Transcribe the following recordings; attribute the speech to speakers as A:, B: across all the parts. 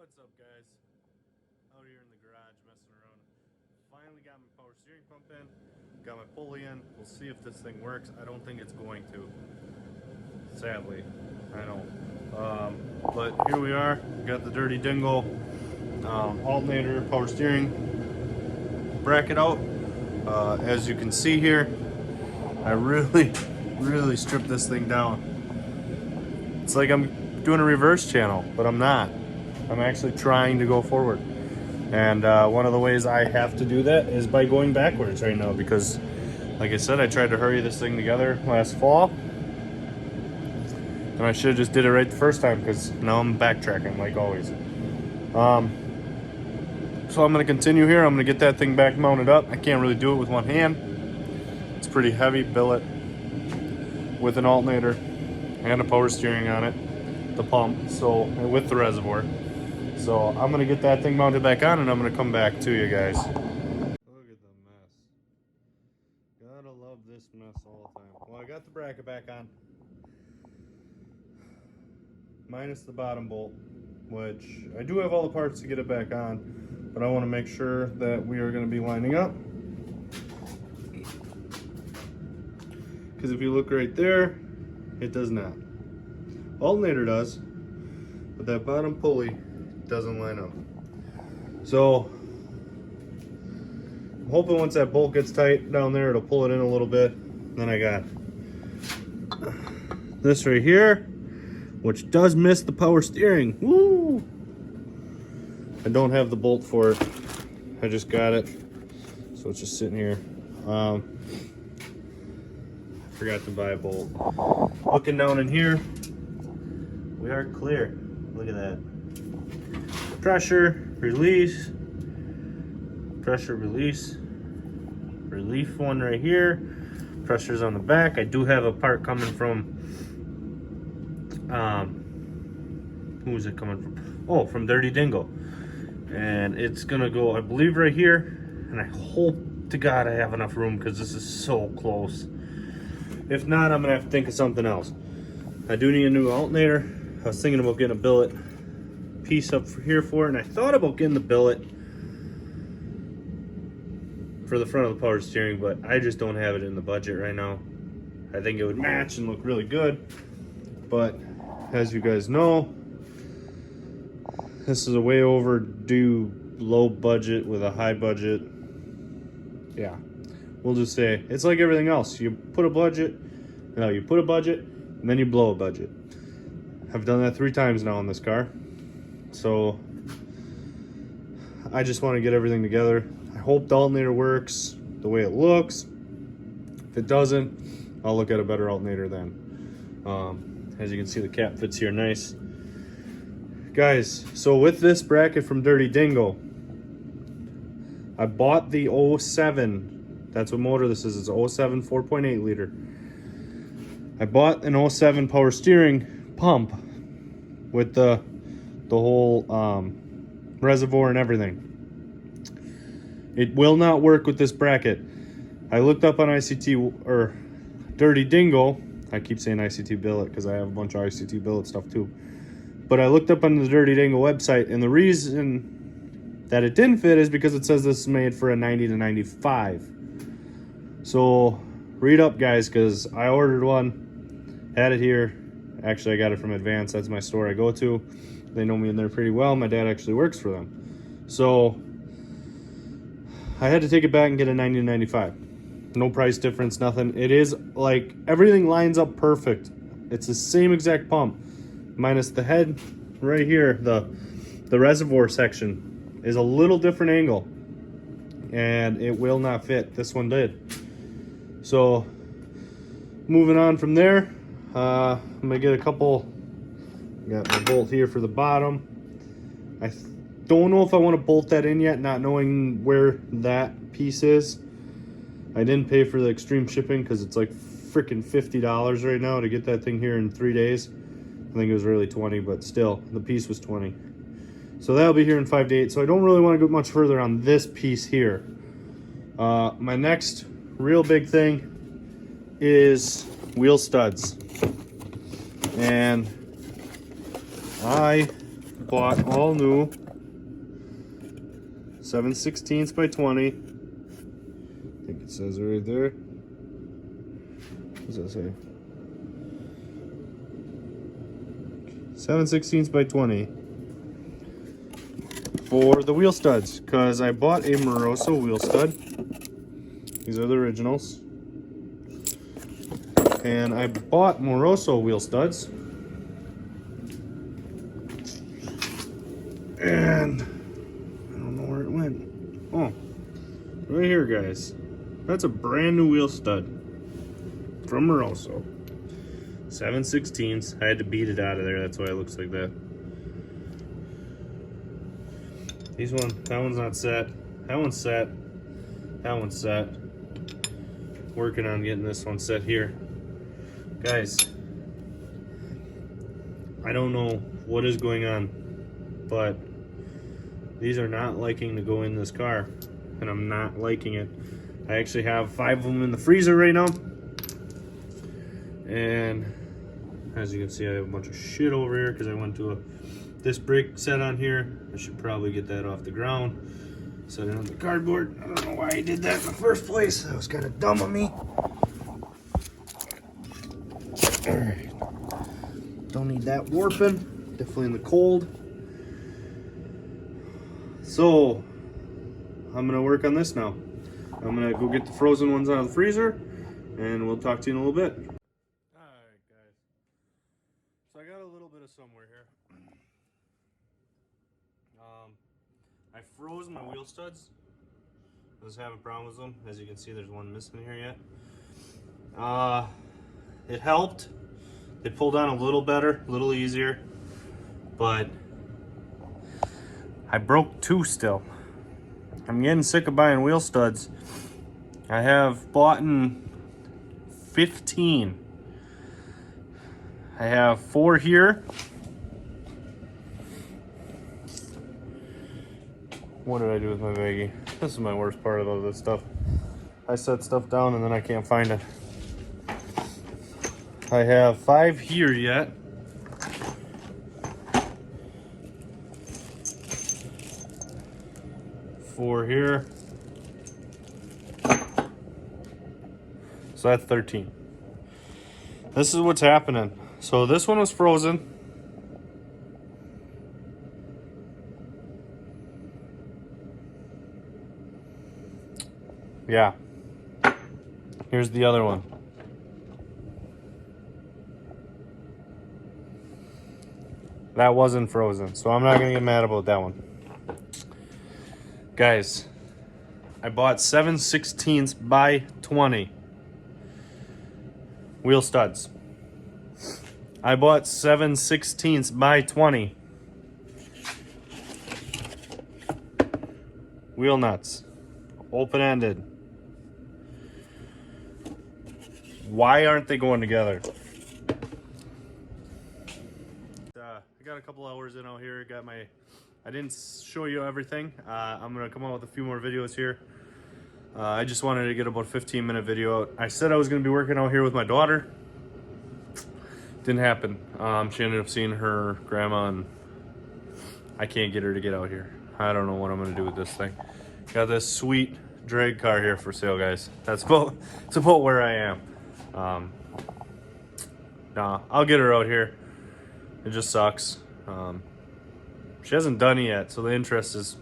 A: What's up, guys? Out here in the garage messing around. Finally got my power steering pump in, got my pulley in. We'll see if this thing works. I don't think it's going to, sadly. I know. But here we are. Got the dirty Dingo alternator, power steering bracket out. As you can see here, I really stripped this thing down. It's like I'm doing a reverse channel, but I'm not. I'm actually trying to go forward. And one of the ways I have to do that is by going backwards right now, because like I said, I tried to hurry this thing together last fall. And I should have just did it right the first time, because now I'm backtracking like always. So I'm going to continue here. I'm going to get that thing back mounted up. I can't really do it with one hand. It's pretty heavy billet with an alternator and a power steering on it, the pump, so with the reservoir. So I'm going to get that thing mounted back on, and I'm going to come back to you guys. Look at the mess. Gotta love this mess all the time. Well, I got the bracket back on, minus the bottom bolt, which I do have all the parts to get it back on, but I want to make sure that we are going to be lining up. Because if you look right there, it does not. Alternator does, but that bottom pulley doesn't line up. So I'm hoping once that bolt gets tight down there, it'll pull it in a little bit. Then I got this right here, which does miss the power steering. Woo! I don't have the bolt for it. I just got it, so it's just sitting here. I forgot to buy a bolt. Looking down in here, we are clear. Look at that. Pressure, release, pressure, release, relief one right here. Pressure's on the back. I do have a part coming from, who is it coming from? Oh, from Dirty Dingo. And it's gonna go, I believe, right here. And I hope to God I have enough room, because this is so close. If not, I'm gonna have to think of something else. I do need a new alternator. I was thinking about getting a billet piece up here for it, and I thought about getting the billet for the front of the power steering, but I just don't have it in the budget right now. I think it would match and look really good, but as you guys know, this is a way overdue low budget with a high budget. Yeah, we'll just say it's like everything else. You put a budget, you put a budget, and then you blow a budget. I've done that 3 times now in this car. So I just want to get everything together. I hope the alternator works the way it looks. If it doesn't, I'll look at a better alternator then. As you can see, the cap fits here nice. Guys, so with this bracket from Dirty Dingo, I bought the 07. That's what motor this is. It's a 07 4.8 liter. I bought an 07 power steering pump with the whole reservoir and everything. It will not work with this bracket. I looked up on ICT, or Dirty Dingo. I keep saying ICT billet because I have a bunch of ICT billet stuff too. But I looked up on the Dirty Dingo website, and the reason that it didn't fit is because it says this is made for a 90 to 95. So read up, guys, because I ordered one, had it here. Actually, I got it from Advance. That's my store I go to. They know me in there pretty well. My dad actually works for them. So I had to take it back and get a 90 to 95. No price difference, nothing. It is like everything lines up perfect. It's the same exact pump, minus the head right here. The reservoir section is a little different angle, and it will not fit. This one did. So moving on from there, I'm gonna get a couple. Got my bolt here for the bottom. I don't know if I want to bolt that in yet, not knowing where that piece is. I didn't pay for the extreme shipping because it's like freaking $50 right now to get that thing here in 3 days. I think it was really 20, but still, the piece was 20. So that'll be here in 5 to 8. So I don't really want to go much further on this piece here. My next real big thing is wheel studs. And I bought all new 7/16 by 20. I think it says it right there. What does that say? 7/16 by 20 for the wheel studs, because I bought a Moroso wheel stud. These are the originals. And I bought Moroso wheel studs. And I don't know where it went. Oh, right here, guys. That's a brand new wheel stud from Moroso. 7/16. I had to beat it out of there. That's why it looks like that. That one's not set. That one's set. That one's set. Working on getting this one set here. Guys, I don't know what is going on, but these are not liking to go in this car, and I'm not liking it. I actually have 5 of them in the freezer right now, and as you can see, I have a bunch of shit over here because I went to this brake set on here. I should probably get that off the ground, set it on the cardboard. I don't know why I did that in the first place. That was kind of dumb of me. All right, don't need that warping, definitely in the cold. So I'm gonna work on this now. I'm gonna go get the frozen ones out of the freezer, and we'll talk to you in a little bit. All right, guys. So I got a little bit of somewhere here. I froze my wheel studs. I was having problems with them. As you can see, there's one missing here yet. It helped. They pulled on a little better, a little easier, but I broke 2 still. I'm getting sick of buying wheel studs. I have bought 15. I have 4 here. What did I do with my baggie? This is my worst part of all this stuff. I set stuff down and then I can't find it. I have 5 here yet. Four here. So that's 13. This is what's happening. So this one was frozen. Yeah. Here's the other one. That wasn't frozen, so I'm not gonna get mad about that one. Guys, I bought 7/16 by 20 wheel studs. I bought 7/16 by 20 wheel nuts, open-ended. Why aren't they going together? I got a couple hours in out here. I didn't show you everything. I'm gonna come out with a few more videos here. I just wanted to get about a 15-minute video out. I said I was gonna be working out here with my daughter. Didn't happen. She ended up seeing her grandma, and I can't get her to get out here. I don't know what I'm gonna do with this thing. Got this sweet drag car here for sale, guys. It's about where I am. Nah, I'll get her out here. It just sucks. She hasn't done it yet, so the interest is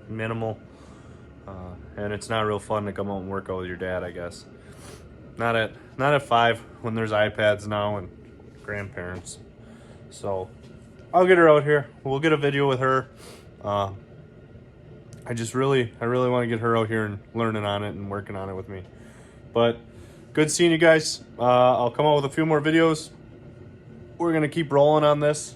A: minimal. And it's not real fun to come out and work out with your dad, I guess. Not at 5 when there's iPads now and grandparents. So I'll get her out here. We'll get a video with her. I really want to get her out here and learning on it and working on it with me. But good seeing you guys. I'll come out with a few more videos. We're gonna keep rolling on this.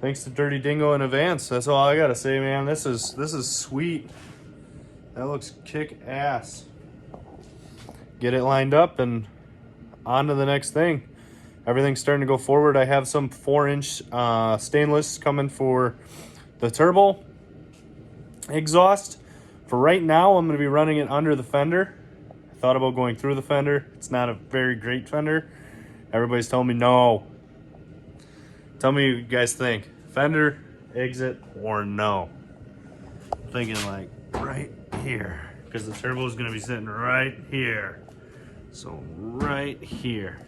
A: Thanks to Dirty Dingo in advance. That's all I gotta say, man. This is sweet. That looks kick ass. Get it lined up and on to the next thing. Everything's starting to go forward. I have some 4-inch stainless coming for the turbo exhaust. For right now, I'm gonna be running it under the fender. I thought about going through the fender. It's not a very great fender. Everybody's telling me no. Tell me what you guys think. Fender, exit, or no. I'm thinking like right here, because the turbo is going to be sitting right here. So right here.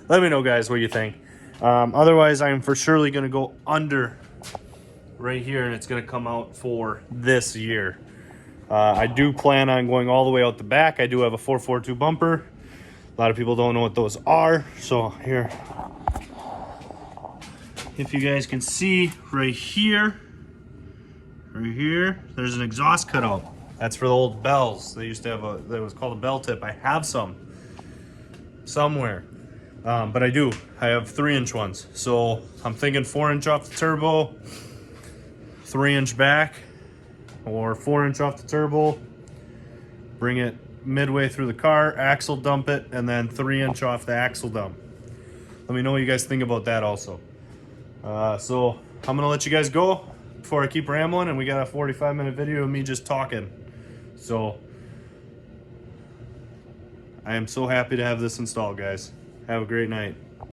A: Let me know, guys, what you think. Otherwise, I am for surely going to go under right here, and it's going to come out for this year. I do plan on going all the way out the back. I do have a 442 bumper. A lot of people don't know what those are. So here, if you guys can see right here, there's an exhaust cutout. That's for the old bells. They used to have that was called a bell tip. I have some somewhere. But I have 3-inch ones. So I'm thinking 4-inch off the turbo, 3-inch back, or 4-inch off the turbo, bring it midway through the car, axle dump it, and then 3-inch off the axle dump. Let me know what you guys think about that also. So I'm gonna let you guys go before I keep rambling, and we got a 45-minute video of me just talking. So I am so happy to have this installed, guys. Have a great night.